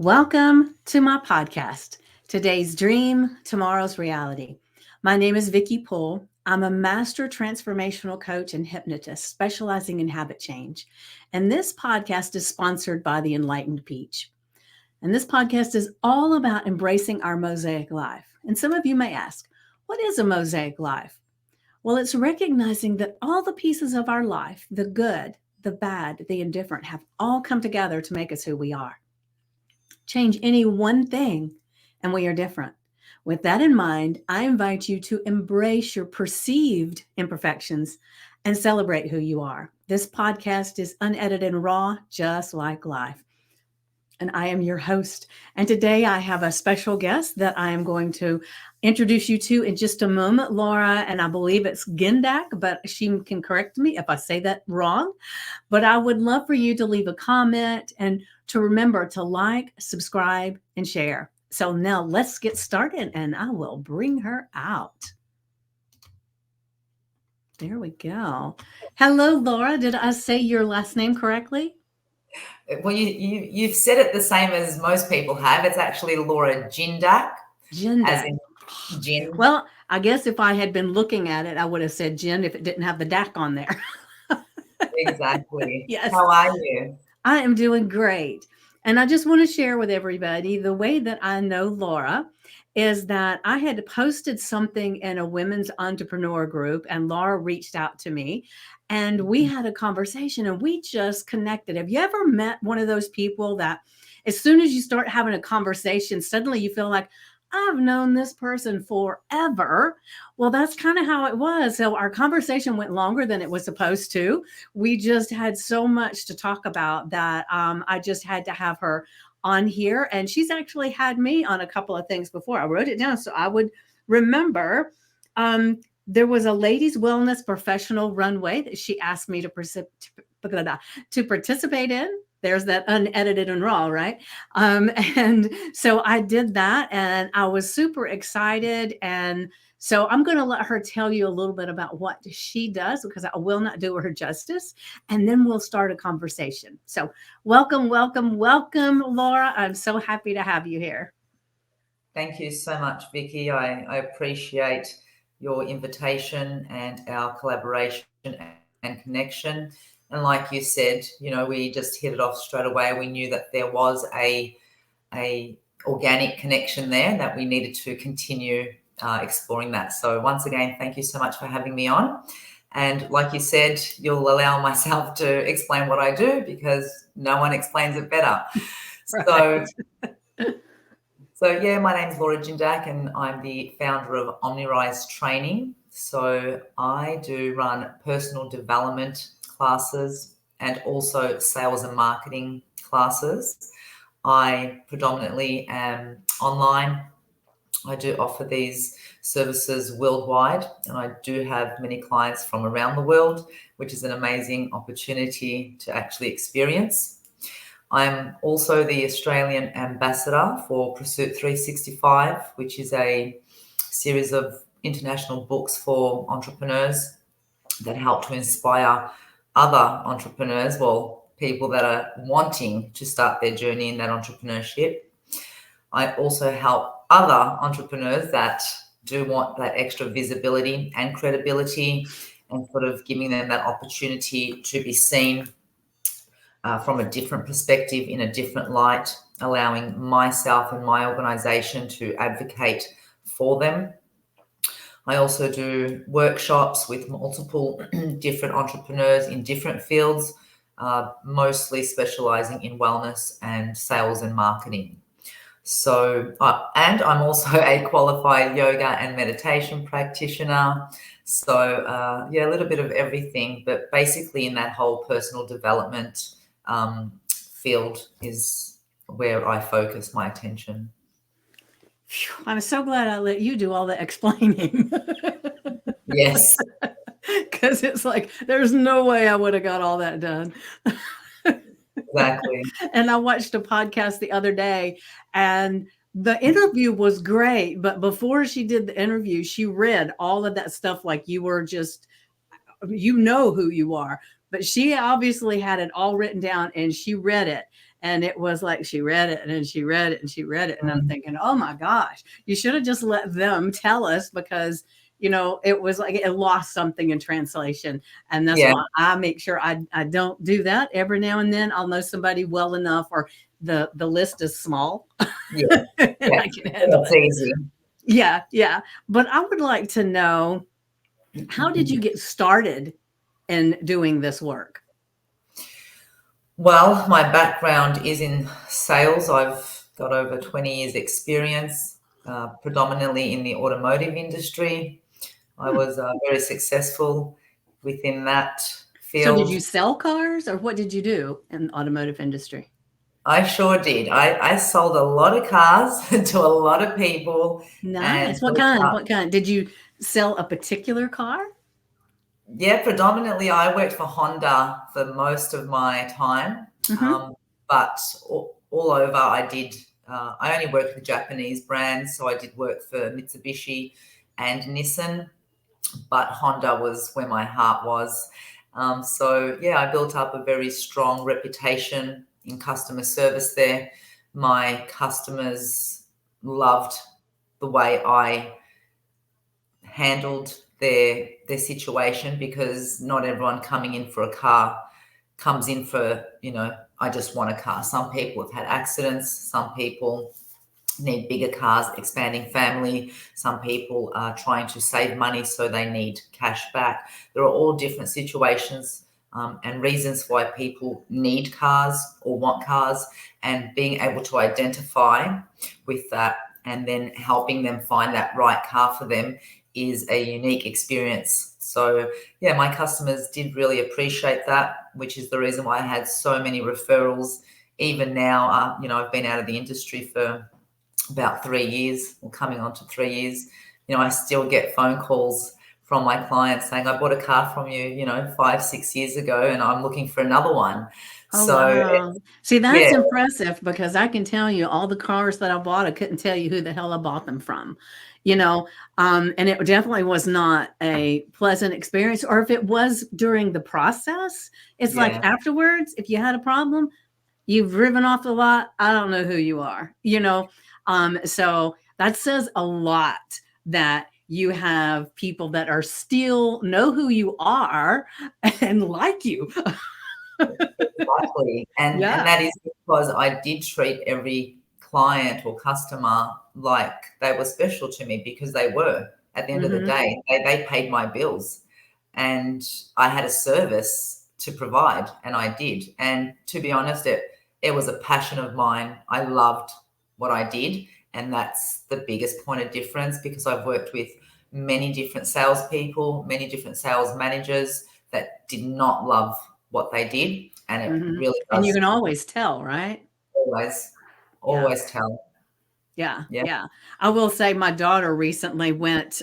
Welcome to my podcast, Today's Dream, Tomorrow's Reality. My name is Vicki Poole. I'm a master transformational coach and hypnotist specializing in habit change. And this podcast is sponsored by the Enlightened Peach. And this podcast is all about embracing our mosaic life. And some of you may ask, what is a mosaic life? Well, it's recognizing that all the pieces of our life, the good, the bad, the indifferent, have all come together to make us who we are. Change any one thing, and we are different. With that in mind, I invite you to embrace your perceived imperfections and celebrate who you are. This podcast is unedited and raw, just like life. And I am your host. And today I have a special guest that I am going to introduce you to in just a moment, Laura. And I believe it's Gindac, but she can correct me if I say that wrong. But I would love for you to leave a comment and to remember to like, subscribe, and share. So now let's get started and I will bring her out. There we go. Hello, Laura. Did I say your last name correctly? Well, you've said it the same as most people have. It's actually Laura Gindac. Gindac. As in Gin. Well, I guess if I had been looking at it, I would have said Gin if it didn't have the DAC on there. Exactly. Yes. How are you? I am doing great. And I just want to share with everybody the way that I know Laura is that I had posted something in a women's entrepreneur group and Laura reached out to me and we had a conversation and we just connected. Have you ever met one of those people that as soon as you start having a conversation, suddenly you feel like, I've known this person forever. Well, that's kind of how it was. So our conversation went longer than it was supposed to. We just had so much to talk about that I just had to have her on here. And she's actually had me on a couple of things before. I wrote it down so I would remember. There was a ladies' wellness professional runway that she asked me to participate in. There's that unedited and raw, right? And so I did that and I was super excited. And so I'm going to let her tell you a little bit about what she does because I will not do her justice. And then we'll start a conversation. So welcome, welcome, welcome, Laura. I'm so happy to have you here. Thank you so much, Vicki. I appreciate your invitation and our collaboration and connection. And like you said, we just hit it off straight away. We knew that there was a organic connection there that we needed to continue exploring that. So once again, thank you so much for having me on. And like you said, you'll allow myself to explain what I do because no one explains it better. Right. So yeah, my name's Laura Gindac and I'm the founder of OmniRise Training. So I do run personal development classes and also sales and marketing classes. I predominantly am online. I do offer these services worldwide and I do have many clients from around the world, which is an amazing opportunity to actually experience. I'm also the Australian ambassador for Pursuit 365, which is a series of international books for entrepreneurs that help to inspire other entrepreneurs, people that are wanting to start their journey in that entrepreneurship. I also help other entrepreneurs that do want that extra visibility and credibility and sort of giving them that opportunity to be seen from a different perspective, in a different light, allowing myself and my organization to advocate for them. I also do workshops with multiple different entrepreneurs in different fields, mostly specializing in wellness and sales and marketing. So, and I'm also a qualified yoga and meditation practitioner. So, a little bit of everything, but basically in that whole personal development field is where I focus my attention. I'm so glad I let you do all the explaining. Yes. Because it's like, there's no way I would have got all that done. Exactly. And I watched a podcast the other day and the interview was great. But before she did the interview, she read all of that stuff like you were just, who you are. But she obviously had it all written down and she read it. And it was like she read it and then she read it and she read it. And I'm Mm, thinking, oh my gosh, you should have just let them tell us because, it was like it lost something in translation. And that's yeah, why I make sure I don't do that. Every now and then I'll know somebody well enough, or the list is small yeah, and yeah. I can handle That's it. easy. Yeah, yeah. But I would like to know, how did you get started in doing this work? Well, my background is in sales. I've got over 20 years experience, predominantly in the automotive industry. I Hmm. was very successful within that So did you field. sell cars, or what did you do in the automotive industry? I sure did. I sold a lot of cars to a lot of people and Nice. What built kind? up. What kind? Did you sell a particular car? Yeah, predominantly I worked for Honda for most of my time, Mhm. um, but all over I did. I only worked with Japanese brands, so I did work for Mitsubishi and Nissan, but Honda was where my heart was. So yeah, I built up a very strong reputation in customer service there. My customers loved the way I handled their situation, because not everyone coming in for a car comes in for, I just want a car. Some people have had accidents, some people need bigger cars, expanding family. Some people are trying to save money, so they need cash back. There are all different situations, and reasons why people need cars or want cars, and being able to identify with that and then helping them find that right car for them is a unique experience. So, yeah, my customers did really appreciate that, which is the reason why I had so many referrals. Even now, I've been out of the industry for about 3 years, or coming on to 3 years. I still get phone calls from my clients saying, I bought a car from you, 5, 6 years ago, and I'm looking for another one. Oh, So, wow. See, yeah, that's impressive because I can tell you all the cars that I bought, I couldn't tell you who the hell I bought them from, you know, and it definitely was not a pleasant experience. Or if it was during the process, it's like yeah, afterwards, if you had a problem, you've driven off the lot, I don't know who you are. So that says a lot that you have people that are still know who you are and like you. exactly. And Yeah. that is because I did treat every client or customer like they were special to me, because they were. At the end of the Mhm. day, they paid my bills, and I had a service to provide, and I did. And to be honest, it was a passion of mine. I loved what I did, and that's the biggest point of difference, because I've worked with many different salespeople, many different sales managers that did not love what they did, and it Mhm. really And you does can always tell, right? always, Yeah. always tell. Yeah, Yeah, yeah. I will say my daughter recently went,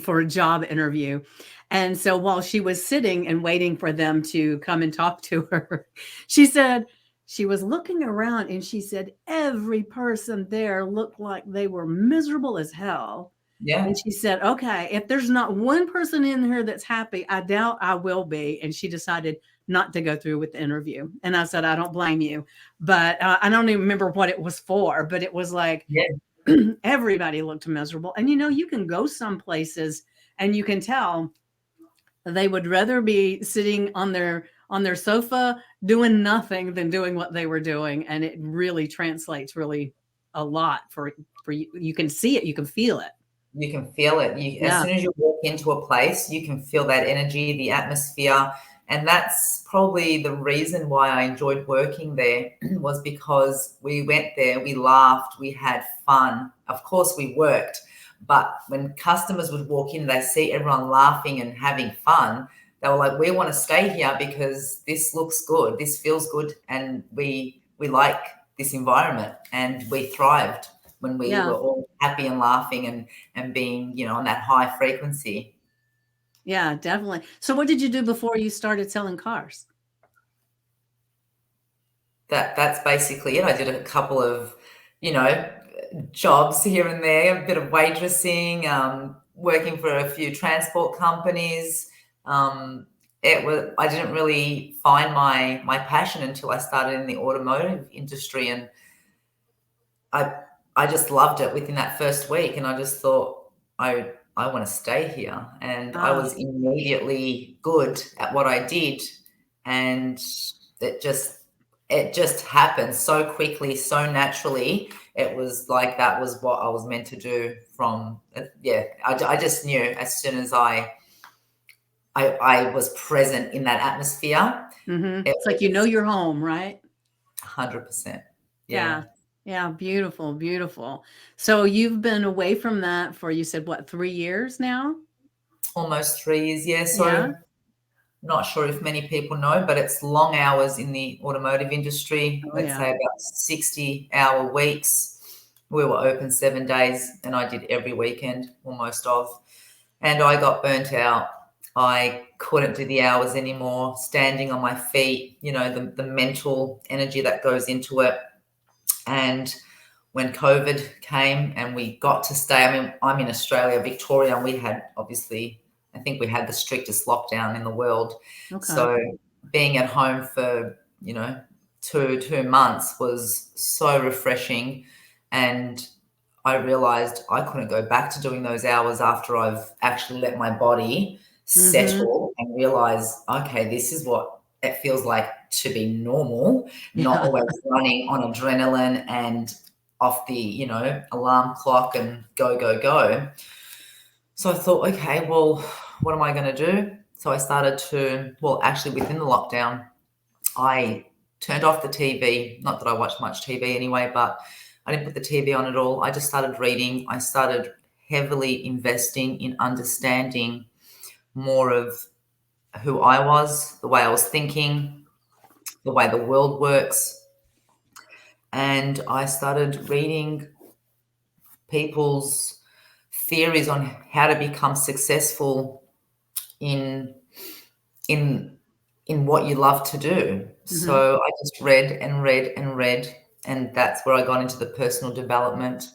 for a job interview, and so while she was sitting and waiting for them to come and talk to her, she said she was looking around and she said every person there looked like they were miserable as hell. yeah, And she said, "Okay, if there's not one person in here that's happy, I doubt I will be." And she decided not to go through with the interview. And I said, "I don't blame you." But I don't even remember what it was for, but it was like yeah. everybody looked miserable. And you can go some places and you can tell they would rather be sitting on their sofa doing nothing than doing what they were doing. And it really translates really a lot for you. You can see it, you can feel it. You can feel it. As Yeah. soon as you walk into a place, you can feel that energy, the atmosphere. And that's probably the reason why I enjoyed working there, was because we went there, we laughed, we had fun. Of course, we worked. But when customers would walk in, they see everyone laughing and having fun. They were like, we want to stay here because this looks good, this feels good, and we like this environment, and we thrived when we Yeah. were all happy and laughing and being, on that high frequency. Yeah, definitely. So what did you do before you started selling cars? That's basically it. I did a couple of, you know, jobs here and there, a bit of waitressing, working for a few transport companies, um, I didn't really find my passion until I started in the automotive industry, and I I just loved it within that first week, and I just thought I want to stay here, and I Ah, was immediately good at what I did, and it just it just happened so quickly, so naturally. It was like that was what I was meant to do from yeah. I just knew as soon as I was present in that atmosphere, it it's like was you're home, right? 100%. Yeah. Yeah. Yeah, beautiful, beautiful. So you've been away from that for, you said, what, 3 years now? Almost 3 years, yeah. Yeah. So not sure if many people know, but it's long hours in the automotive industry. Oh, Let's yeah. say about 60-hour weeks. We were open 7 days, and I did every weekend almost of. And I got burnt out. I couldn't do the hours anymore, standing on my feet, the mental energy that goes into it. And when COVID came and we got to stay, I mean, I'm in Australia, Victoria, and we had obviously, I think we had the strictest lockdown in the world. Okay. So being at home for, two months was so refreshing. And I realized I couldn't go back to doing those hours after I've actually let my body Mhm. settle and realize, okay, this is what it feels like to be normal, not Yeah. always running on adrenaline and off the, alarm clock and go, go, go. So I thought, okay, well, what am I going to do? So I started to, well, actually within the lockdown, I turned off the TV. Not that I watch much TV anyway, but I didn't put the TV on at all. I just started reading. I started heavily investing in understanding more of who I was, the way I was thinking, the way the world works. And I started reading people's theories on how to become successful in in in what you love to do. Mhm. So I just read and read and read, and that's where I got into the personal development.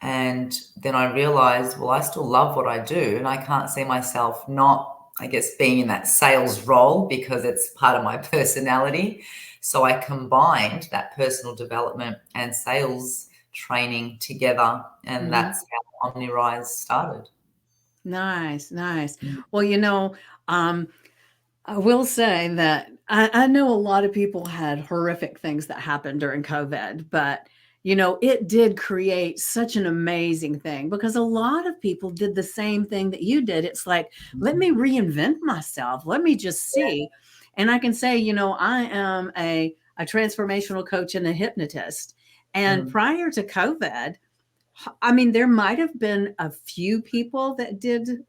And then I realized, well, I still love what I do, and I can't see myself not, I guess, being in that sales role because it's part of my personality. So I combined that personal development and sales training together, and Mhm. that's how OmniRise started. Nice, nice. Well, I will say that I know a lot of people had horrific things that happened during COVID, but it did create such an amazing thing because a lot of people did the same thing that you did. It's like, let me reinvent myself. Let me just see. And I can say, I am a transformational coach and a hypnotist. And Mm, prior to COVID, I mean, there might have been a few people that did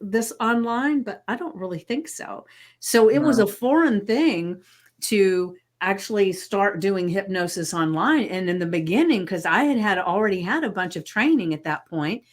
this online, but I don't really think so. So it was no, a foreign thing to actually start doing hypnosis online. And in the beginning, because I had already had a bunch of training at that point,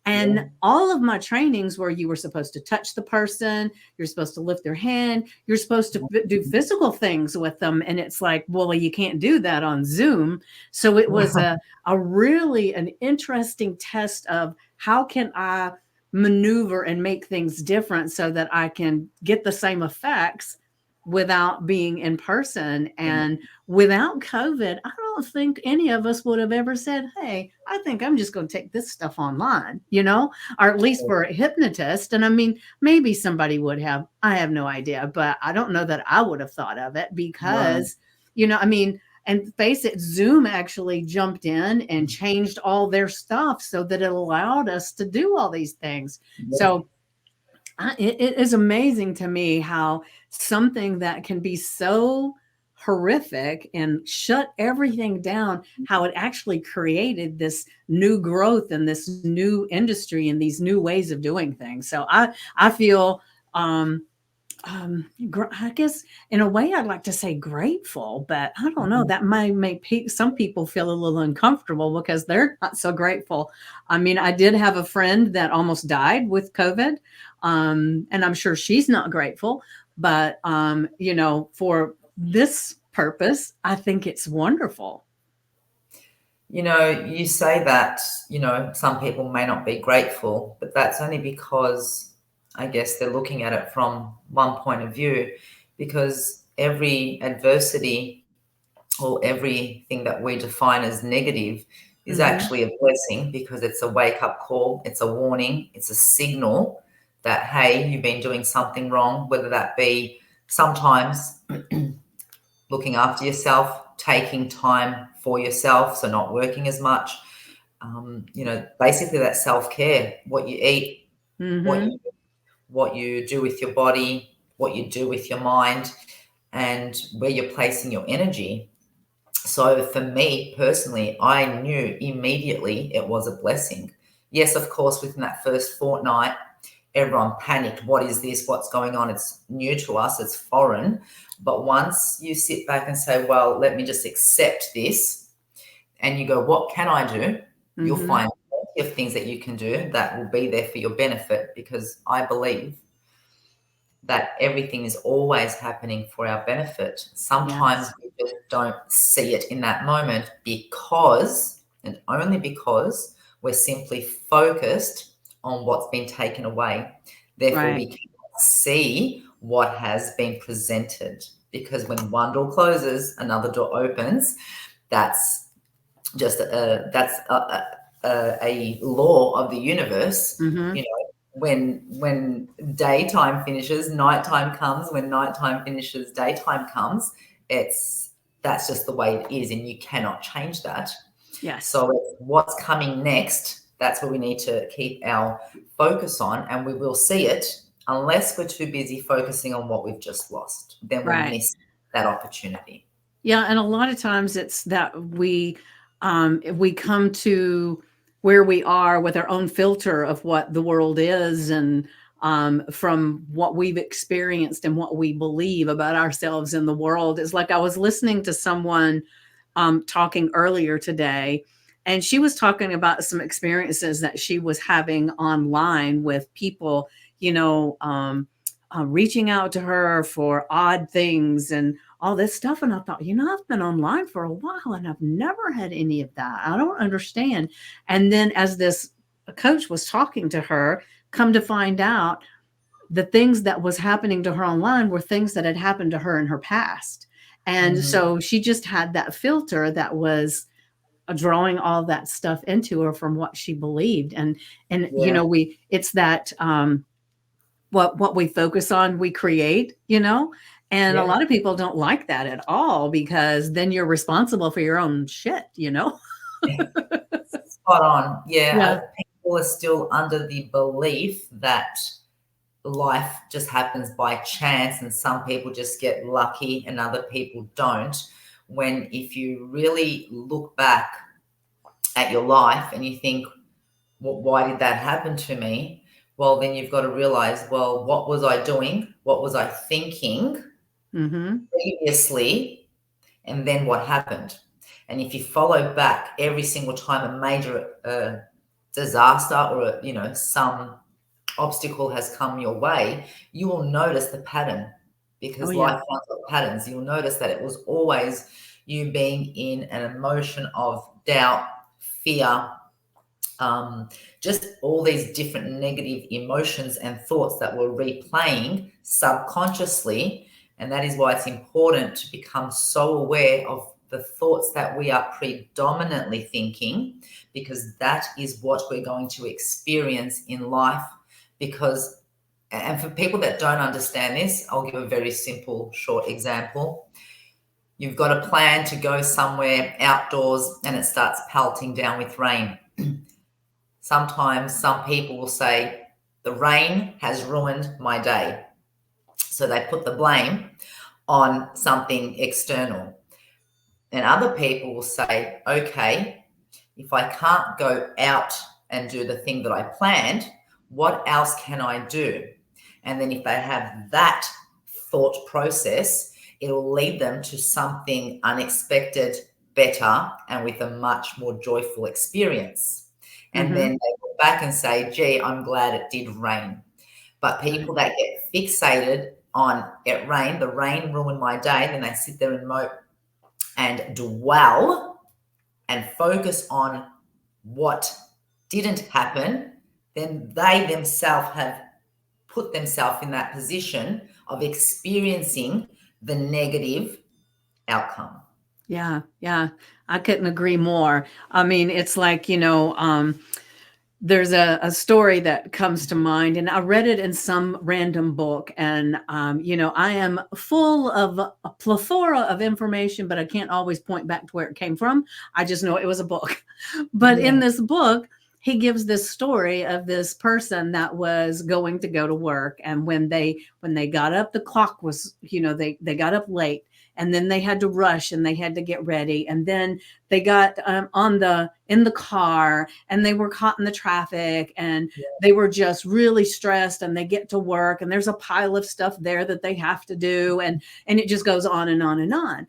yeah. and all of my trainings where you were supposed to touch the person, you're supposed to lift their hand, you're supposed to do physical things with them. And it's like, well, you can't do that on Zoom. So it was a really an interesting test of how can I maneuver and make things different so that I can get the same effects without being in person. And without COVID, I don't think any of us would have ever said, hey, I think I'm just going to take this stuff online, or at least for a hypnotist. And I mean, maybe somebody would have, I have no idea, but I don't know that I would have thought of it No. because, I mean, and face it, Zoom actually jumped in and changed all their stuff so that it allowed us to do all these things. Yeah. So it is amazing to me how something that can be so horrific and shut everything down, how it actually created this new growth and this new industry and these new ways of doing things. So I feel I guess in a way I'd like to say grateful, but I don't know. Mhm. That might make some people feel a little uncomfortable because they're not so grateful. I mean, I did have a friend that almost died with COVID, and I'm sure she's not grateful. But for this purpose, I think it's wonderful. You say that, some people may not be grateful, but that's only because I guess they're looking at it from one point of view, because every adversity or everything that we define as negative is Mm-hmm. actually a blessing, because it's a wake up call, it's a warning, it's a signal that, hey, you've been doing something wrong, whether that be sometimes looking after yourself, taking time for yourself, so not working as much. Basically that self-care, what you eat, what Mm-hmm. you what you do with your body, what you do with your mind, and where you're placing your energy. So for me personally, I knew immediately it was a blessing. Yes, of course, within that first fortnight, everyone panicked. What is this? What's going on? It's new to us, it's foreign. But once you sit back and say, well, let me just accept this, and you go, what can I do? You'll Mm-hmm. find plenty of things that you can do that will be there for your benefit, because I believe that everything is always happening for our benefit. Sometimes Yes. we just don't see it in that moment, because, and only because, we're simply focused on what's been taken away. Therefore, Right. we cannot see what has been presented, because when one door closes, another door opens. That's just a law of the universe. Mm-hmm. You know, when daytime finishes, nighttime comes. When nighttime finishes, daytime comes. It's That's just the way it is, and you cannot change that. Yes. So it's what's coming next. That's what we need to keep our focus on, and we will see it, unless we're too busy focusing on what we've just lost. Then we'll Right. miss that opportunity. Yeah, and a lot of times it's that we come to where we are with our own filter of what the world is, and from what we've experienced and what we believe about ourselves in the world. It's like I was listening to someone talking earlier today, and she was talking about some experiences that she was having online with people, you know, reaching out to her for odd things and all this stuff. And I thought, I've been online for a while and I've never had any of that. I don't understand. And then as this coach was talking to her, come to find out the things that was happening to her online were things that had happened to her in her past. And Mhm. so she just had that filter that was drawing all that stuff into her from what she believed. And Yeah. we it's that what we focus on, we create, and a Yeah. lot of people don't like that at all, because then you're responsible for your own shit. Spot on. Yeah, Yeah. people are still under the belief that life just happens by chance, and some people just get lucky and other people don't. When if you really look back at your life and you think, well, why did that happen to me? Well, then you've got to realize, well, what was I doing? What was I thinking Mhm. previously? And then what happened? And if you follow back every single time a major disaster or some obstacle has come your way, you will notice the pattern, Oh, because yeah. life finds out patterns. You'll notice that it was always you being in an emotion of doubt, fear, just all these different negative emotions and thoughts that were replaying subconsciously. And that is why it's important to become so aware of the thoughts that we are predominantly thinking, because that is what we're going to experience in life. Because, and for people that don't understand this, I'll give a very simple, short example. You've got a plan to go somewhere outdoors and it starts pelting down with rain. Sometimes some people will say, the rain has ruined my day. So they put the blame on something external. And other people will say, okay, if I can't go out and do the thing that I planned, what else can I do? And then if they have that thought process, it'll lead them to something unexpected, better, and with a much more joyful experience. And then Mhm. they look back and say, gee, I'm glad it did rain. But Right. people that get fixated on it rained, the rain ruined my day, then they sit there and mope and dwell and focus on what didn't happen, then they themselves have put themselves in that position of experiencing the negative outcome. Yeah, yeah. I couldn't agree more. I mean, it's like, there's a story that comes to mind, and I read it in some random book. And, I am full of a plethora of information, but I can't always point back to where it came from. I just know it was a book. But in Yeah. this book, he gives this story of this person that was going to go to work. And when they got up, the clock was, they got up late, and then they had to rush and they had to get ready. And then they got in the car, and they were caught in the traffic, and they were just really stressed, and they get to work, and there's a pile of stuff there that they have to do. And it just goes on and on and on.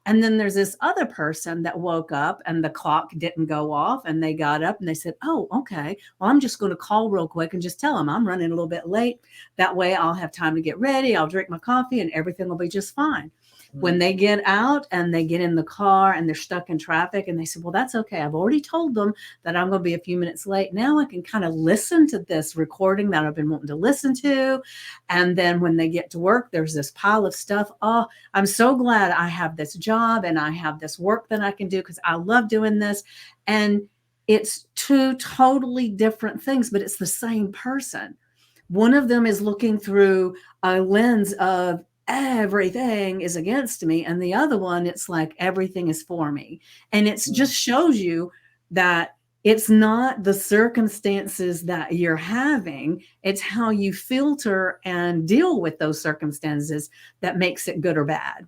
And then there's this other person that woke up and the clock didn't go off, and they got up and they said, "Oh, okay. Well, I'm just going to call real quick and just tell them I'm running a little bit late. That way I'll have time to get ready. I'll drink my coffee and everything will be just fine." When they get out and they get in the car and they're stuck in traffic, and they said, "Well, that's okay. I've already told them that I'm going to be a few minutes late. Now I can kind of listen to this recording that I've been wanting to listen to." And then when they get to work, there's this pile of stuff. "Oh, I'm so glad I have this job and I have this work that I can do because I love doing this." And it's two totally different things, but it's the same person. One of them is looking through a lens of everything is against me, and the other one, it's like everything is for me. And it's just shows you that it's not the circumstances that you're having, it's how you filter and deal with those circumstances that makes it good or bad.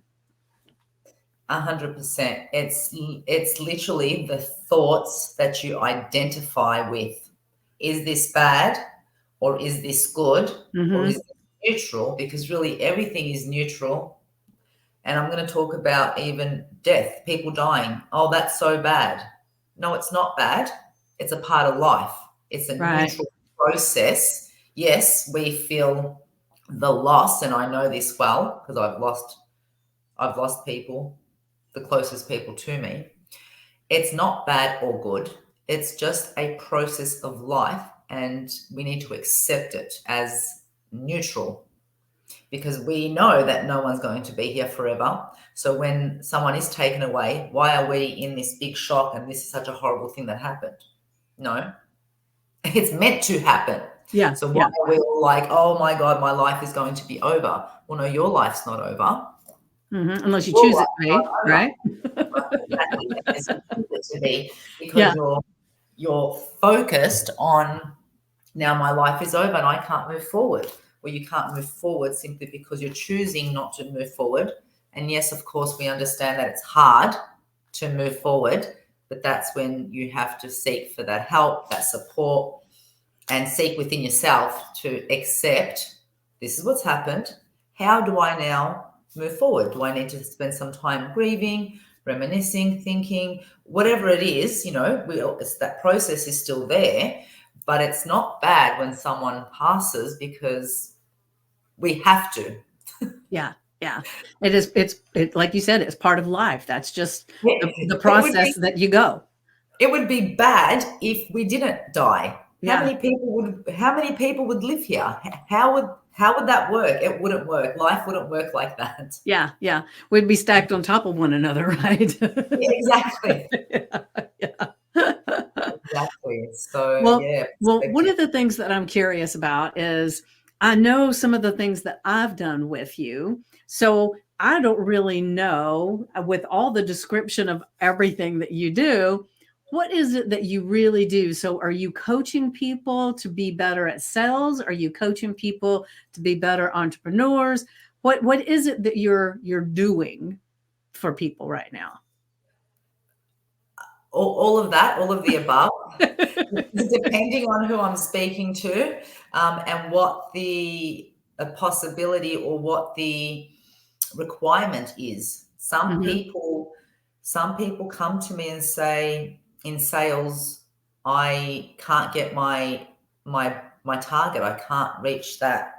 100%. It's literally the thoughts that you identify with. Is this bad, or is this good, or is Mm-hmm. this neutral? Because really everything is neutral. And I'm going to talk about even death, people dying. "Oh, that's so bad." No, it's not bad. It's a part of life. It's a Right. neutral process. Yes, we feel the loss, and I know this well because I've lost people, the closest people to me. It's not bad or good. It's just a process of life, and we need to accept it as neutral, because we know that no one's going to be here forever. So when someone is taken away, why are we in this big shock and this is such a horrible thing that happened? No, it's meant to happen. Yeah. So why Yeah. are we all like, "Oh my God, my life is going to be over"? Well, no, your life's not over. Mm-hmm. Unless you Your choose it life's to not be, over. right? Exactly. As you choose it to be, because Yeah. you're focused on, "Now my life is over and I can't move forward." Well, you can't move forward simply because you're choosing not to move forward. And yes, of course, we understand that it's hard to move forward, but that's when you have to seek for that help, that support, and seek within yourself to accept, this is what's happened. How do I now move forward? Do I need to spend some time grieving, reminiscing, thinking, whatever it is? It's that process is still there, but it's not bad when someone passes, because we have to. Yeah. Yeah. It is. Like you said, it's part of life. That's just the It would be process that you go. it would be bad if we didn't die. How Yeah. many people would live here? How would that work? It wouldn't work. Life wouldn't work like that. Yeah. Yeah. We'd be stacked on top of one another, right? Yeah, exactly. Yeah. Yeah. Exactly. So Well, yeah, one perspective. of the things that I'm curious about is I know some of the things that I've done with you. So I don't really know, with all the description of everything that you do, what is it that you really do? So are you coaching people to be better at sales? Are you coaching people to be better entrepreneurs? What is it that you're doing for people right now? All of that, all of the above. Depending on who I'm speaking to, and what the possibility or what the requirement is. Some Hmm. people, some people come to me and say, in sales, "I can't get my target. I can't reach that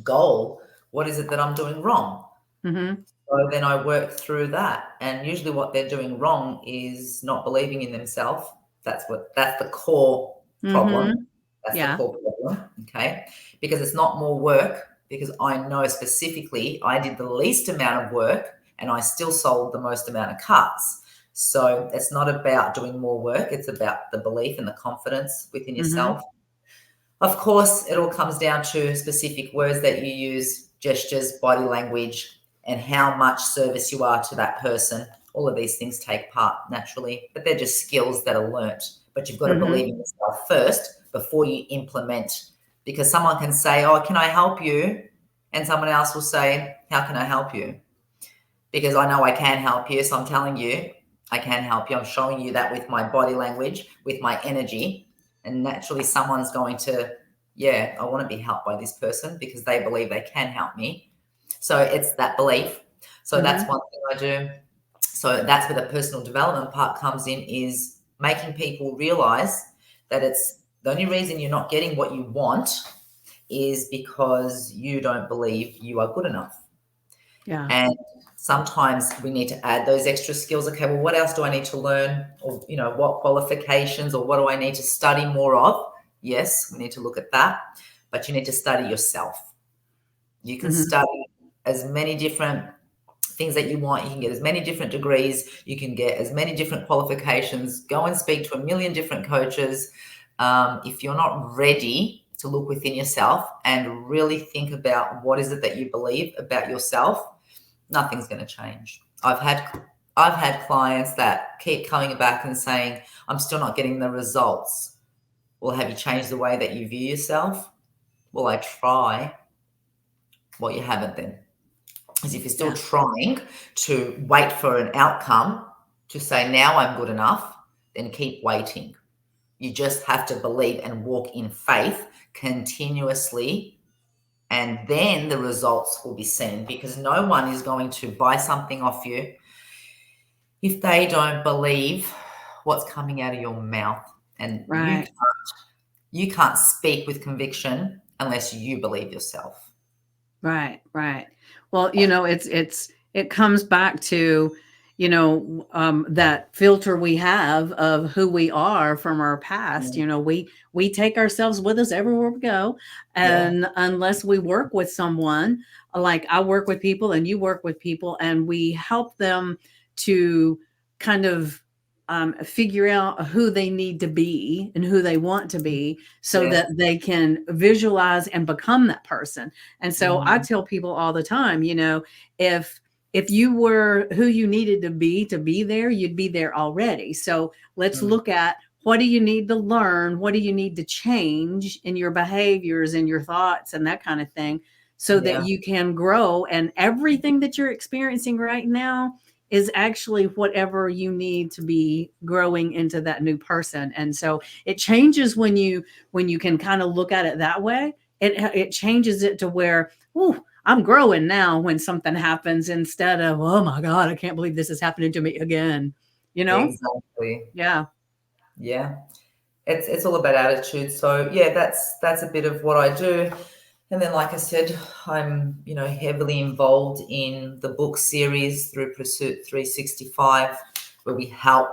goal. What is it that I'm doing wrong?" Hmm. So then I work through that, and usually what they're doing wrong is not believing in themselves. That's the core Hmm. problem. That's the Yeah. core problem, okay? Because it's not more work, because I know specifically I did the least amount of work and I still sold the most amount of cars. So it's not about doing more work, it's about the belief and the confidence within Mm-hmm. yourself. Of course, it all comes down to specific words that you use, gestures, body language, and how much service you are to that person. All of these things take part naturally, but they're just skills that are learnt. But you've got to Mm-hmm. believe in yourself first before you implement. Because someone can say, "Oh, can I help you?" And someone else will say, "How can I help you?" Because I know I can help you. So I'm telling you, I can help you. I'm showing you that with my body language, with my energy. And naturally, someone's going to, yeah, I want to be helped by this person because they believe they can help me. So it's that belief. So that's Mm-hmm. one thing I do. So that's where the personal development part comes in, is making people realize that it's the only reason you're not getting what you want is because you don't believe you are good enough. Yeah. And sometimes we need to add those extra skills. Okay, well, what else do I need to learn? Or, what qualifications or what do I need to study more of? Yes, we need to look at that. But you need to study yourself. You can Mm-hmm. study as many different things that you want. You can get as many different degrees. You can get as many different qualifications. Go and speak to a million different coaches. If you're not ready to look within yourself and really think about what is it that you believe about yourself, nothing's going to change. I've had clients that keep coming back and saying, "I'm still not getting the results." Well, have you changed the way that you view yourself? Well, I try. Well, you haven't then. Because if you're still Yeah. trying to wait for an outcome to say, "Now I'm good enough," then keep waiting. You just have to believe and walk in faith continuously, and then the results will be seen, because no one is going to buy something off you if they don't believe what's coming out of your mouth. And you Right. you can't speak with conviction unless you believe yourself. Right, right. Well, it comes back to, that filter we have of who we are from our past. Mm, We take ourselves with us everywhere we go, yeah, and unless we work with someone, like I work with people and you work with people, and we help them to kind of figure out who they need to be and who they want to be so yeah, that they can visualize and become that person. And so I mm, tell people all the time, if you were who you needed to be there, you'd be there already. So let's mm, look at, what do you need to learn? What do you need to change in your behaviors and your thoughts and that kind of thing, so that yeah, you can grow? And everything that you're experiencing right now is actually whatever you need to be growing into that new person. And so it changes when you can kind of look at it that way. It changes it to where, oh, I'm growing now when something happens, instead of, oh my God, I can't believe this is happening to me again. You know? exactly. Yeah. Yeah, it's all about attitude. So yeah, that's a bit of what I do. And then, like I said, I'm heavily involved in the book series through Pursuit 365, where we help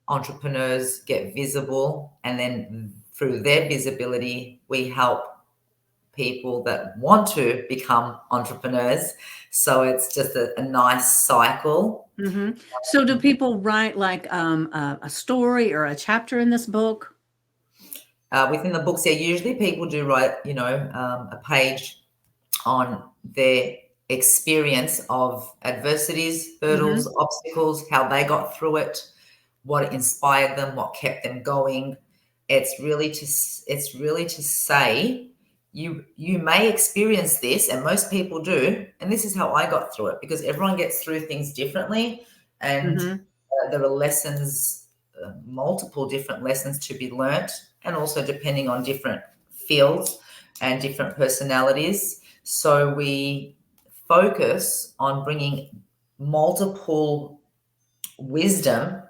entrepreneurs get visible, and then through their visibility, we help people that want to become entrepreneurs. So it's just a nice cycle. Mhm. So do people write like a story or a chapter in this book? Within the books, yeah, usually people do write, a page on their experience of adversities, hurdles, Mhm. obstacles, how they got through it, what inspired them, what kept them going. It's really to say, you may experience this, and most people do, and this is how I got through it, because everyone gets through things differently, and Mhm. there are lessons, multiple different lessons to be learnt, and also depending on different fields and different personalities. So we focus on bringing multiple wisdom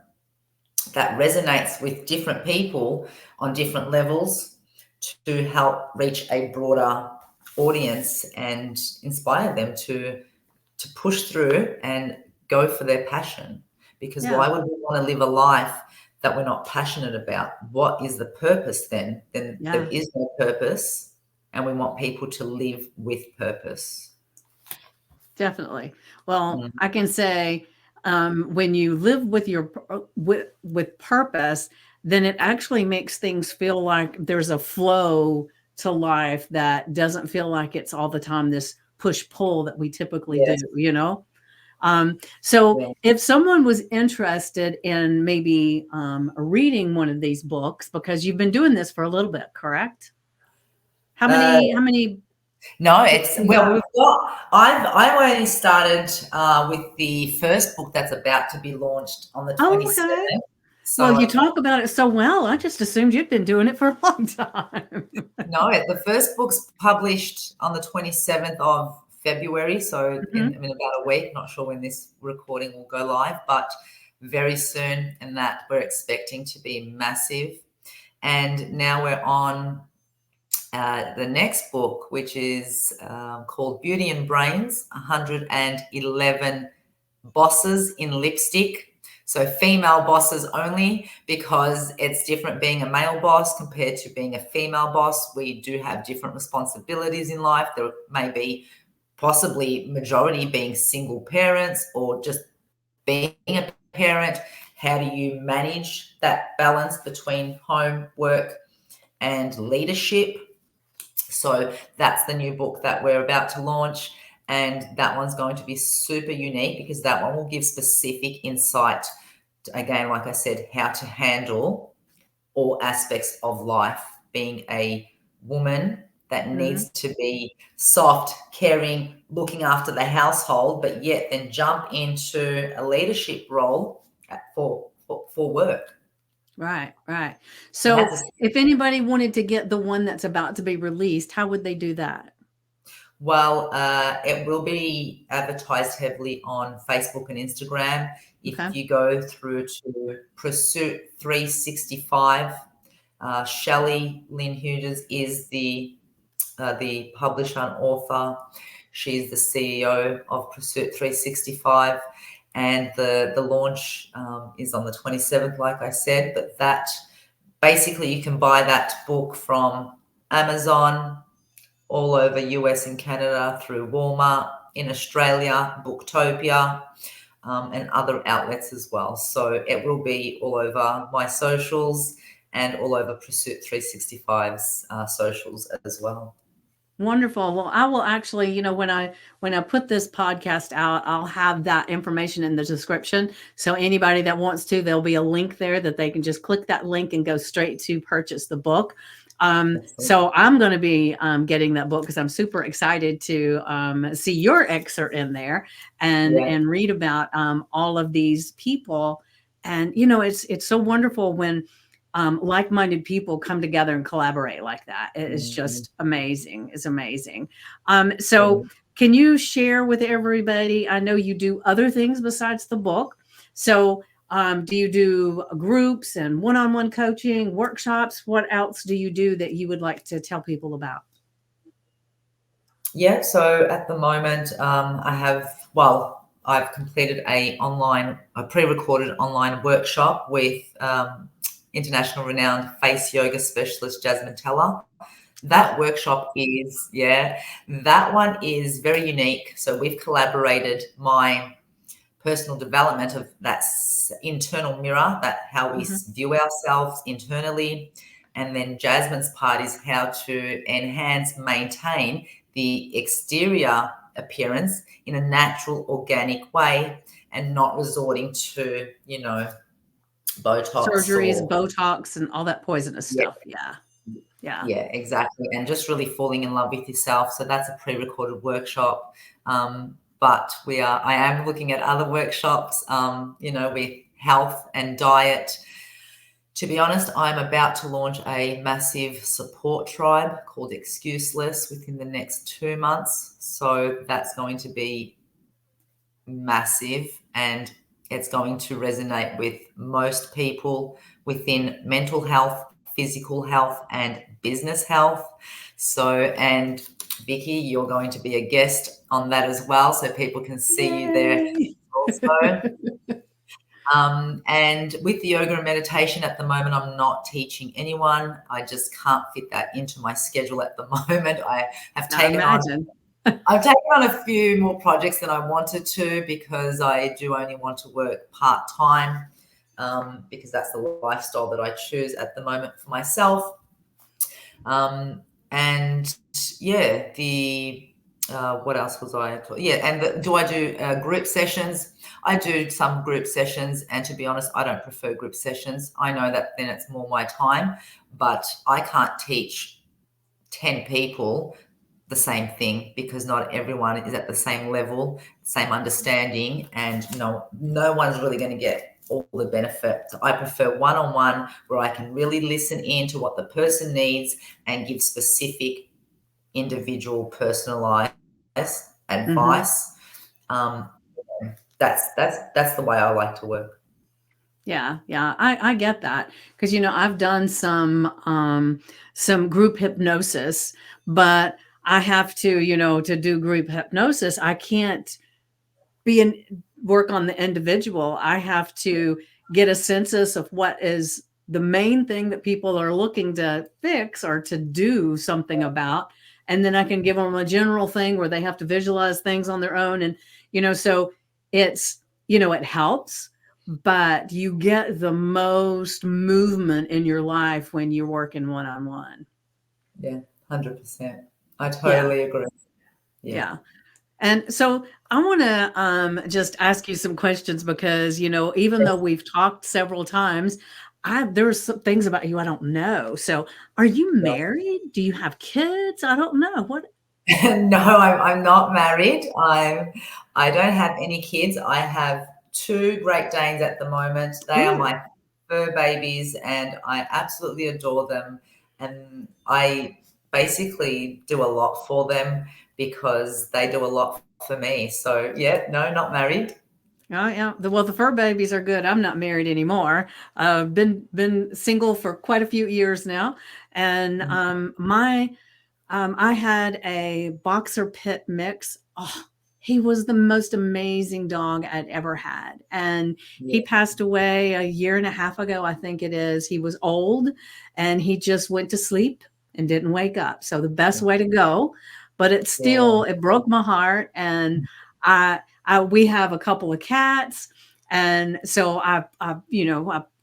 that resonates with different people on different levels, to help reach a broader audience and inspire them to push through and go for their passion. Because Yeah. why would we want to live a life that we're not passionate about, what is the purpose then? Then there Yeah, is no purpose, and we want people to live with purpose. definitely. Well, Mm, I can say when you live with with purpose, then it actually makes things feel like there's a flow to life that doesn't feel like it's all the time this push pull that we typically do, yes. you know? So Yeah. if someone was interested in maybe reading one of these books, because you've been doing this for a little bit, correct? Uh, How many no, books it's do you well, have? we've got. I've only started with the first book that's about to be launched on the Oh, okay. 27th. Well, you So talk about it so well. I just assumed you'd been doing it for a long time. no, the first book's published on the 27th of February, so Mhm. in about a week. Not sure when this recording will go live, but very soon, and that we're expecting to be massive. And now we're on the next book, which is called Beauty and Brains: 111 Bosses in Lipstick. So female bosses only, because it's different being a male boss compared to being a female boss. We do have different responsibilities in life. There may be possibly majority being single parents or just being a parent. How do you manage that balance between home, work, and leadership? So that's the new book that we're about to launch. And that one's going to be super unique because that one will give specific insight, to, again, like I said, how to handle all aspects of life, being a woman that Mhm. needs to be soft, caring, looking after the household, but yet then jump into a leadership role for work. Right, right. And So that's a if anybody wanted to get the one that's about to be released, how would they do that? Well, it will be advertised heavily on Facebook and Instagram. If Okay. you go through to Pursuit 365, Shelley Lynn Hughes is the publisher and author. She's the CEO of Pursuit 365, and the launch is on the 27th, like I said. But that basically you can buy that book from Amazon, all over US and Canada, through Walmart, in Australia, Booktopia, and other outlets as well. So it will be all over my socials and all over Pursuit 365's socials as well. Wonderful. Well, I will actually, when I put this podcast out, I'll have that information in the description. So anybody that wants to, there'll be a link there that they can just click that link and go straight to purchase the book. Excellent. So I'm going to be getting that book because I'm super excited to see your excerpt in there Yeah. and read about all of these people. And it's so wonderful when like-minded people come together and collaborate like that. It is Mhm. just amazing. It's amazing. So can you share with everybody? I know you do other things besides the book. So do you do groups and one-on-one coaching, workshops? What else do you do that you would like to tell people about? Yeah, so at the moment, I've completed a pre-recorded online workshop with international renowned face yoga specialist Jasmine Teller. Oh, That workshop is, yeah, that one is very unique. So we've collaborated my personal development of that internal mirror, that how we mhm. view ourselves internally. And then Jasmine's part is how to enhance, maintain the exterior appearance in a natural, organic way and not resorting to, Botox Surgeries, or, Botox, and all that poisonous yeah, stuff. Yeah, yeah. yeah, exactly. And just really falling in love with yourself. So that's a pre-recorded workshop. But I am looking at other workshops, with health and diet. To be honest, I'm about to launch a massive support tribe called Excuseless within the next 2 months. So that's going to be massive, and it's going to resonate with most people within mental health, physical health, and business health. So, and Vicky, you're going to be a guest on that as well, so people can see you there Yay! also. And with the yoga and meditation at the moment, I'm not teaching anyone. I just can't fit that into my schedule at the moment. I have I taken on imagine. I've taken on a few more projects than I wanted to because I do only want to work part-time, because that's the lifestyle that I choose at the moment for myself. And yeah, what else was I? Yeah, and do I do group sessions? I do some group sessions, and to be honest, I don't prefer group sessions. I know that then it's more my time, but I can't teach 10 people the same thing because not everyone is at the same level, same understanding, and no one's really going to get all the benefit. So I prefer one-on-one where I can really listen in to what the person needs and give specific, individual, personalized Hmm. advice. Um, that's the way I like to work. Yeah, yeah, I get that because I've done some group hypnosis, but I have to to do group hypnosis. I can't be in work on the individual. I have to get a census of what is the main thing that people are looking to fix or to do something about. And then I can give them a general thing where they have to visualize things on their own. And, so it's, it helps, but you get the most movement in your life when you're working one on one. Yeah, 100%. I Yeah. totally agree. Yeah. Yeah. And so I want to just ask you some questions because, even though Yes. we've talked several times, there's some things about you I don't know. So are you married? Do you have kids? I don't know. What? No, I'm not married. I don't have any kids. I have two Great Danes at the moment. They are Ooh, my fur babies, and I absolutely adore them. And I basically do a lot for them because they do a lot for me. So yeah, no, not married. oh yeah. Well, the fur babies are good. I'm not married anymore. Been single for quite a few years now, and Mhm. I had a boxer pit mix. Oh, he was the most amazing dog I'd ever had. And Yeah, he passed away a year and a half ago, I think it is. He was old and he just went to sleep and didn't wake up. So the best way to go, but yeah, it broke my heart. And we have a couple of cats. And so I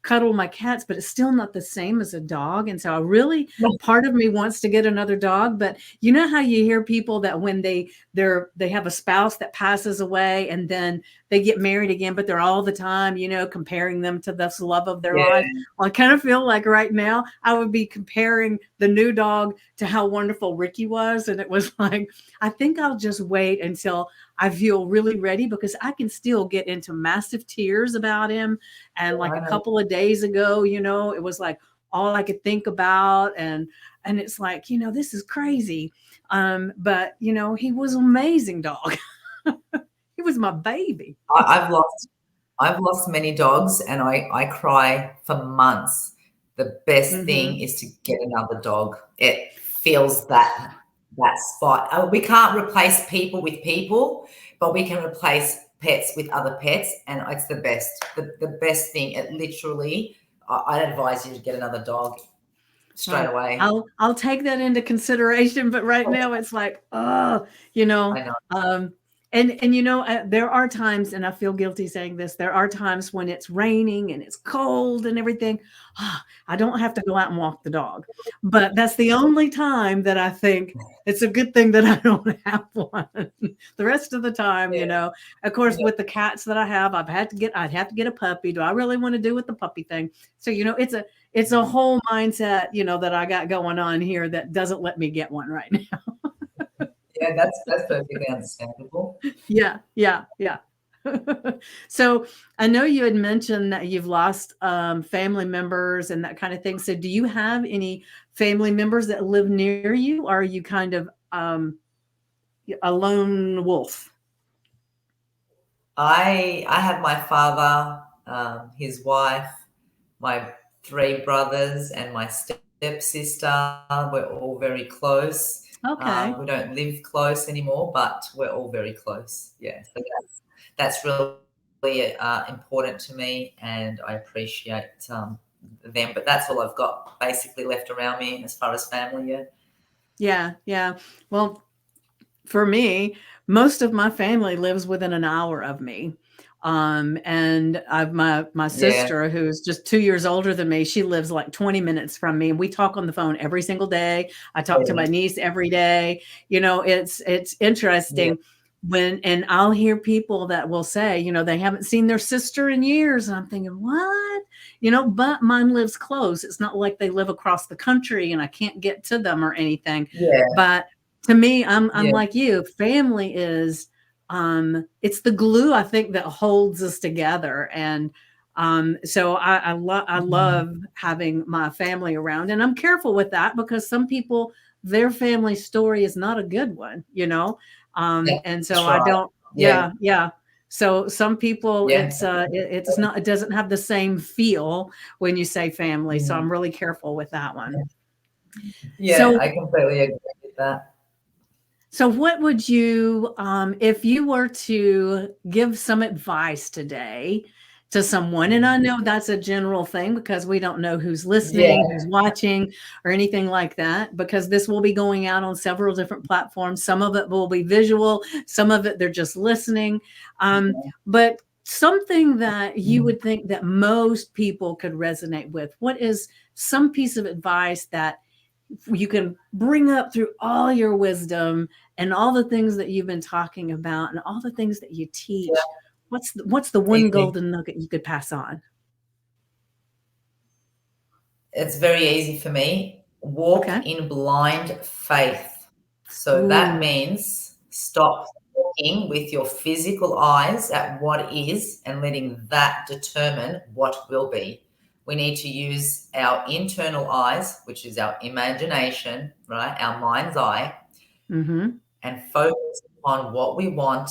cuddle my cats, but it's still not the same as a dog. And so I really, part of me wants to get another dog, but you know how you hear people that when they have a spouse that passes away and then they get married again, but they're all the time, comparing them to this love of their life. yeah. Well, I kind of feel like right now I would be comparing the new dog to how wonderful Ricky was. And it was like, I think I'll just wait until I feel really ready because I can still get into massive tears about him. And like I a know. couple of days ago, it was like all I could think about. And it's like, this is crazy. But he was an amazing dog. He was my baby. I, I've lost I've lost many dogs, and I cry for months. The best Hmm. thing is to get another dog. It fills that spot. We can't replace people with people, but we can replace pets with other pets, and it's the best. The best thing. It literally. I'd advise you to get another dog straight Well, away. I'll take that into consideration, but right now it's like, oh, you know, I know. um, there are times, and I feel guilty saying this. There are times when it's raining and it's cold and everything. I don't have to go out and walk the dog, but that's the only time that I think it's a good thing that I don't have one. The rest of the time, Yeah, of course, yeah, with the cats that I have, I'd have to get a puppy. Do I really want to do with the puppy thing? So, it's a whole mindset, that I got going on here that doesn't let me get one right now. yeah. That's perfectly understandable. Yeah, yeah, yeah. So I know you had mentioned that you've lost family members and that kind of thing. So do you have any family members that live near you, or are you kind of a lone wolf? I have my father, his wife, my three brothers, and my stepsister. We're all very close. Okay. We don't live close anymore, but we're all very close. Yeah, so that's really important to me, and I appreciate them. But that's all I've got basically left around me as far as family. Yeah. Yeah, yeah. Well, for me, most of my family lives within an hour of me. And I've my Yeah. sister, who's just 2 years older than me, she lives like 20 minutes from me, and we talk on the phone every single day. I talk to my Yeah. niece every day. It's Yeah. interesting when, and I'll hear people that will say, they haven't seen their sister in years, and I'm thinking, what? But mine lives close. It's not like they live across the country and I can't get to them or anything. Yeah. But to me, I'm Yeah. like you. Family is it's the glue, I think, that holds us together. And so I Mhm. love having my family around, and I'm careful with that because some people, their family story is not a good one. And so That's I right. don't. Yeah. Yeah, yeah. So some people, Yeah. it's not, it doesn't have the same feel when you say family. So Mm. I'm really careful with that one. Yeah, So I completely agree with that. So, what would you, if you were to give some advice today to someone? And I Mm. know that's a general thing because we don't know who's listening, Yeah. who's watching, or anything like that, because this will be going out on several different platforms. Some of it will be visual, some of it they're just listening. But something that you Mm. would think that most people could resonate with, what is some piece of advice that you can bring up through all your wisdom and all the things that you've been talking about and all the things that you teach? Yeah. What's the one Easy. golden nugget you could pass on? It's very easy for me. Walk Okay. in blind faith. So that Ooh. means stop looking with your physical eyes at what is and letting that determine what will be. We need to use our internal eyes, which is our imagination, right? Our mind's eye, Mm-hmm. and focus on what we want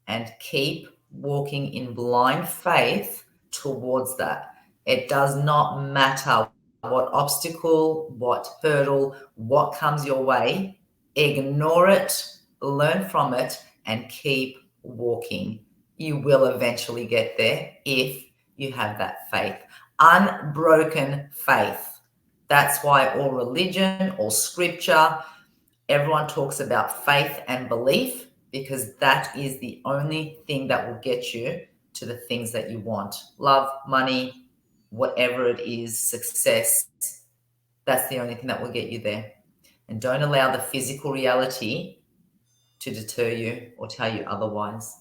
and keep walking in blind faith towards that. It does not matter what obstacle, what hurdle, what comes your way. Ignore it, learn from it, and keep walking. You will eventually get there if you have that faith. Unbroken faith. That's why all religion, all scripture, everyone talks about faith and belief because that is the only thing that will get you to the things that you want. Love, money, whatever it is, success. That's the only thing that will get you there. And don't allow the physical reality to deter you or tell you otherwise.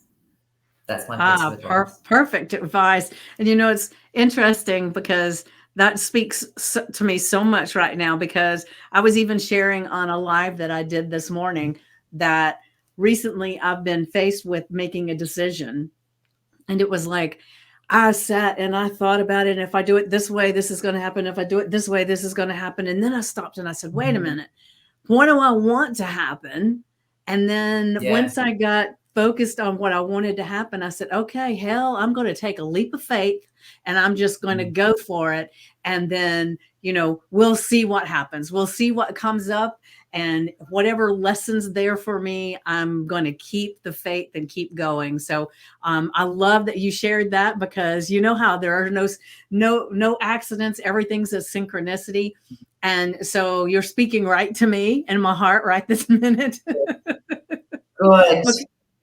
That's my piece of advice. Perfect advice. And it's interesting because that speaks to me so much right now, because I was even sharing on a live that I did this morning that recently I've been faced with making a decision. And it was like, I sat and I thought about it. And if I do it this way, this is going to happen. If I do it this way, this is going to happen. And then I stopped and I said, wait a Mhm. minute, what do I want to happen? And then Yeah. once I got focused on what I wanted to happen, I said, okay, hell, I'm going to take a leap of faith and I'm just going to Mm. go for it. And then, we'll see what happens. We'll see what comes up, and whatever lessons there for me, I'm going to keep the faith and keep going. So I love that you shared that, because you know how there are no accidents. Everything's a synchronicity. And so you're speaking right to me and my heart right this minute. Good. Bec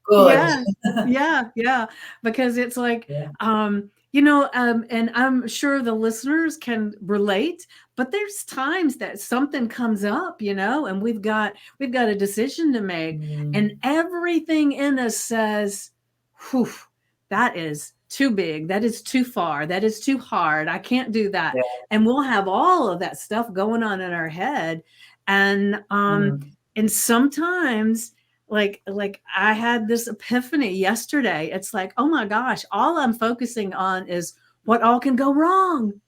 Good. Yeah. Yeah, yeah, because it's like, Yeah. and I'm sure the listeners can relate, but there's times that something comes up, and we've got a decision to make, and Mm. everything in us says, "Whew, that is too big, that is too far, that is too hard, I can't do that." Yeah. And we'll have all of that stuff going on in our head, and, um, Mm. and sometimes like I had this epiphany yesterday. It's like, oh my gosh, all I'm focusing on is what all can go wrong.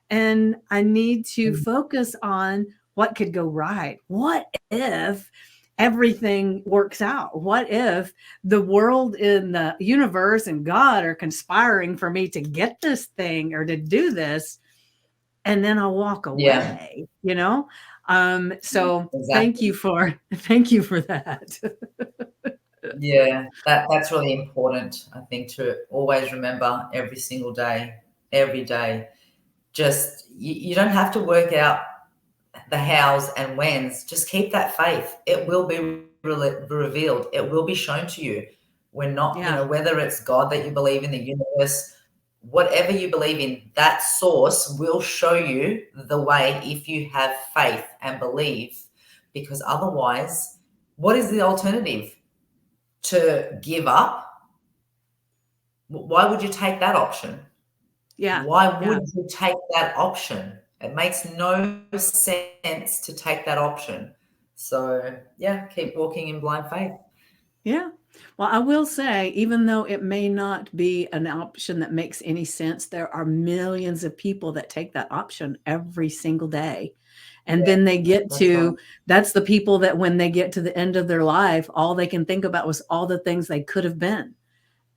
And I need to Mm. focus on what could go right. What if everything works out? What if the world in the universe and God are conspiring for me to get this thing or to do this, and then I'll walk Yeah. away. So thank Exactly. you for thank you for that. Yeah, that's really important. I think to always remember every single day, every day. Just you don't have to work out the hows and whens. Just keep that faith. It will be revealed. It will be shown to you. We're not, Yeah. whether it's God that you believe in, the universe, whatever you believe in, that source will show you the way if you have faith and believe. Because otherwise, what is the alternative? To give up? Why would you take that option? Yeah. Why Yeah. would you take that option? It makes no sense to take that option. So, yeah, keep walking in blind faith. Yeah. Well, I will say, even though it may not be an option that makes any sense, there are millions of people that take that option every single day. And Yeah, then they get that's right. to, that's the people that when they get to the end of their life, all they can think about was all the things they could have been.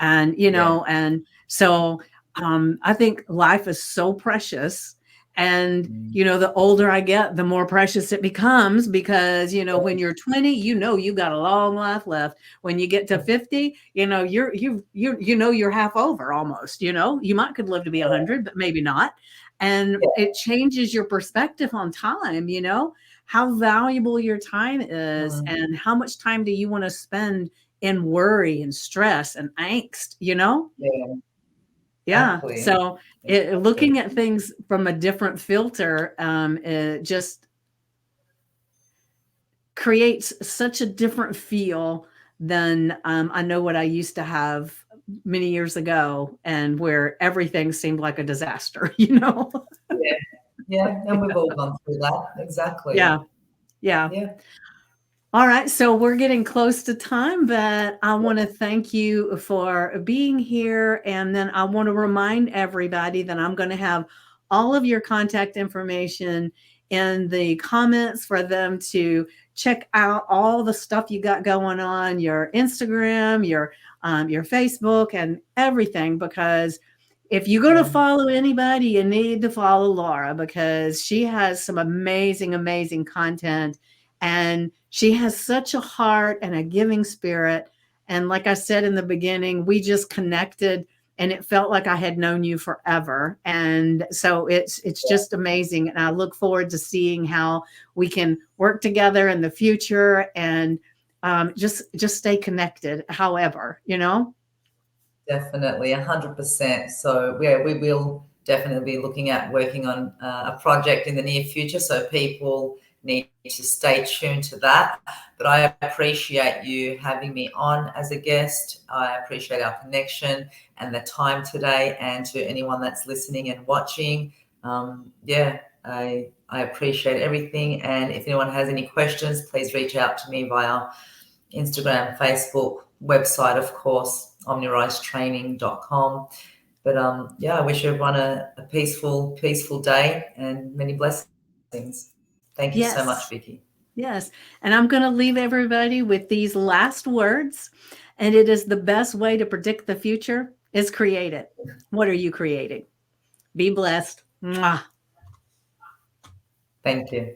And Yeah. and so I think life is so precious, and Mm. the older I get, the more precious it becomes, because when you're 20, you got a long life left. When you get to 50, you're half over almost. You might could live to be 100, but maybe not. And Yeah. it changes your perspective on time. How valuable your time is, Mm. and how much time do you want to spend in worry and stress and angst? Yeah, Yeah. exactly. So Exactly. looking at things from a different filter, it just creates such a different feel than I know what I used to have many years ago, and where everything seemed like a disaster. Yeah. Yeah, and we've all gone through that. Exactly. Yeah. Yeah. Yeah. All right, so we're getting close to time, but I want to thank you for being here. And then I want to remind everybody that I'm going to have all of your contact information in the comments for them to check out all the stuff you got going on, your Instagram, your Facebook, and everything. Because if you're going to Yeah. follow anybody, you need to follow Laura, because she has some amazing, amazing content, and she has such a heart and a giving spirit. And like I said in the beginning, we just connected, and it felt like I had known you forever. And so it's just amazing. And I look forward to seeing how we can work together in the future, and just stay connected. However. Definitely, 100%. So yeah, we will definitely be looking at working on a project in the near future. So people need to stay tuned to that. But I appreciate you having me on as a guest. I appreciate our connection and the time today. And to anyone that's listening and watching, yeah, I appreciate everything. And if anyone has any questions, please reach out to me via Instagram, Facebook, website, of course, omnirisetraining.com. But yeah, I wish everyone a peaceful day and many blessings. Thank you so much, Yes. Vicky. Yes. And I'm going to leave everybody with these last words. And it is: the best way to predict the future is create it. What are you creating? Be blessed. Mwah. Thank you.